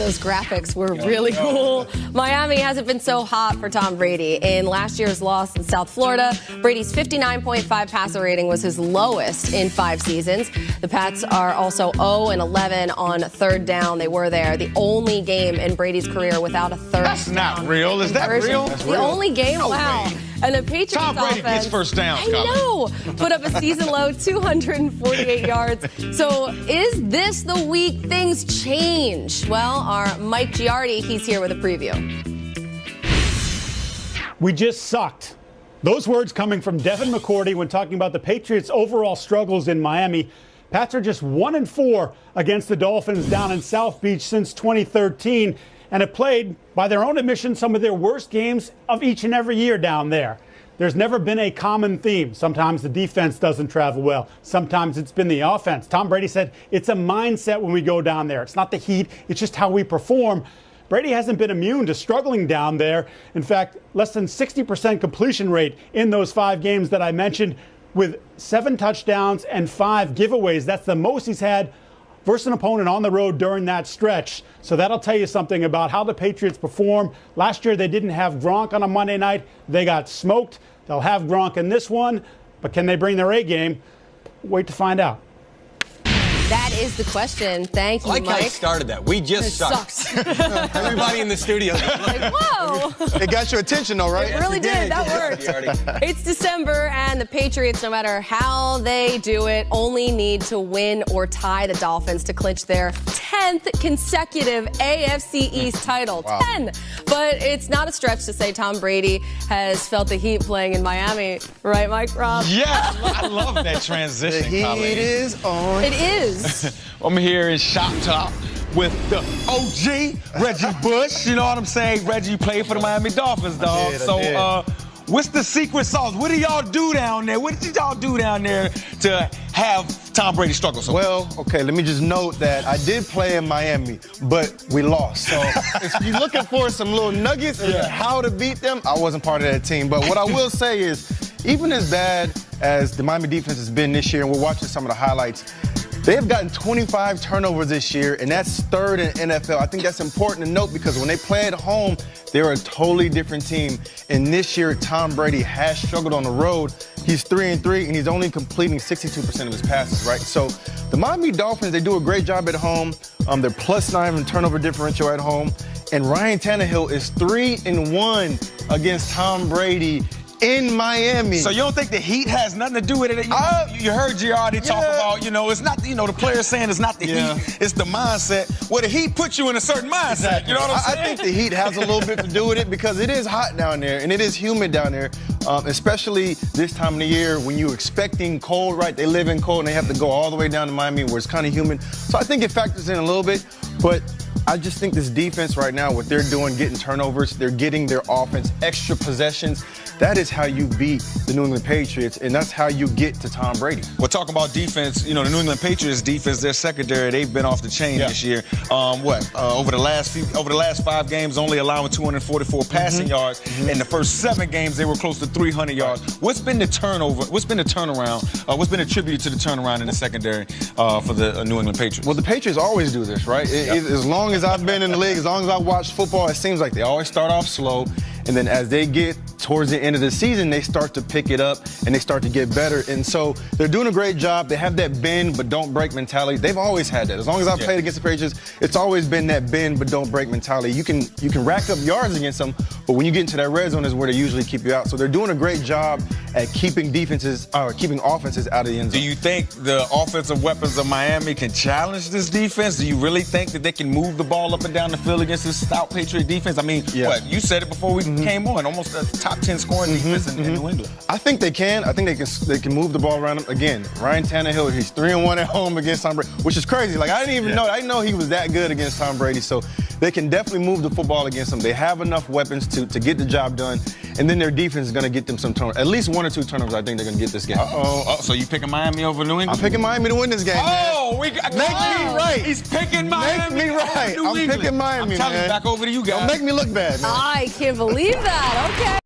those graphics were really cool. Miami hasn't been so hot for Tom Brady. In last year's loss in South Florida, Brady's 59.5 passer rating was his lowest in 5 seasons. The Pats are also 0-11 on third down. They were there. The only game in Brady's career without a third That's down. not real. Is that real? That's the only game? No wow. way. And the Patriots Tom Brady offense, gets first downs, I know, put up a season-low 248 yards. So is this the week things change? Well, our Mike Giardi, he's here with a preview. We just sucked. Those words coming from Devin McCourty when talking about the Patriots' overall struggles in Miami. Pats are just 1-4 against the Dolphins down in South Beach since 2013 and have played, by their own admission, some of their worst games of each and every year down there. There's never been a common theme. Sometimes the defense doesn't travel well. Sometimes it's been the offense. Tom Brady said it's a mindset when we go down there. It's not the heat. It's just how we perform. Brady hasn't been immune to struggling down there. In fact, less than 60% completion rate in those 5 games that I mentioned, with 7 touchdowns and 5 giveaways. That's the most he's had versus an opponent on the road during that stretch. So that'll tell you something about how the Patriots perform. Last year they didn't have Gronk on a Monday night. They got smoked. They'll have Gronk in this one, but can they bring their A game? Wait to find out. That is the question. Thank you, I like Mike. how you started that. We just sucked. Everybody in the studio. Like, whoa. It got your attention, though, right? It really did. That worked. It's December, and the Patriots, no matter how they do it, only need to win or tie the Dolphins to clinch their 10th consecutive AFC East title. Wow. 10. But it's not a stretch to say Tom Brady has felt the heat playing in Miami. Right, Mike Rob? Yes, I love that transition, The heat Colleen. is on. It is. I'm here in Shop Top with the OG, Reggie Bush. You know what I'm saying? Reggie played for the Miami Dolphins, dog. I did. What's the secret sauce? What do y'all do down there? What did y'all do down there to have Tom Brady struggle so much? Well, okay, let me just note that I did play in Miami, but we lost. So if you're looking for some little nuggets of how to beat them, I wasn't part of that team. But what I will say is, even as bad as the Miami defense has been this year, and we're watching some of the highlights, they have gotten 25 turnovers this year, and that's 3rd in NFL. I think that's important to note because when they play at home, they're a totally different team. And this year, Tom Brady has struggled on the road. He's 3-3, and he's only completing 62% of his passes, right? So the Miami Dolphins, they do a great job at home. They're +9 in turnover differential at home. And Ryan Tannehill is 3-1 against Tom Brady in Miami. So you don't think the heat has nothing to do with it? You heard Giardi talk about, it's not, the players saying it's not the heat, it's the mindset. Well, the heat puts you in a certain mindset. You know what I'm saying? I think the heat has a little bit to do with it because it is hot down there and it is humid down there, especially this time of the year when you're expecting cold, right? They live in cold and they have to go all the way down to Miami where it's kind of humid. So I think it factors in a little bit, but I just think this defense right now, what they're doing, getting turnovers, they're getting their offense extra possessions. That is how you beat the New England Patriots, and that's how you get to Tom Brady. We're talking about defense. The New England Patriots defense, their secondary, they've been off the chain this year. Over the last 5 games, only allowing 244 passing yards. In the first 7 games, they were close to 300 yards. What's been the turnover? What's been the turnaround? What's been attributed to the turnaround in the secondary for the New England Patriots? Well, the Patriots always do this, right? As long as I've been in the league, as long as I've watched football, it seems like they always start off slow. And then as they get towards the end of the season, they start to pick it up and they start to get better. And so they're doing a great job. They have that bend but don't break mentality. They've always had that. As long as I've played against the Patriots, it's always been that bend but don't break mentality. You can rack up yards against them, but when you get into that red zone is where they usually keep you out. So they're doing a great job at keeping offenses out of the end zone. Do you think the offensive weapons of Miami can challenge this defense? Do you really think that they can move the ball up and down the field against this stout Patriot defense? I mean, you said it before we came on, almost a top 10 scoring defense in New England. I think they can. I think they can move the ball around them. Again, Ryan Tannehill, he's 3-1 at home against Tom Brady, which is crazy. Like, I didn't even know. I didn't know he was that good against Tom Brady. So they can definitely move the football against him. They have enough weapons to get the job done. And then their defense is going to get them some turnovers. At least 1 or 2 turnovers, I think they're going to get this game. So you picking Miami over New England? I'm picking Miami to win this game, man. Make me right. He's picking Miami. Make me right. I'm picking Miami, I'm telling you, back over to you guys. Don't make me look bad, man. I can't believe that. Okay.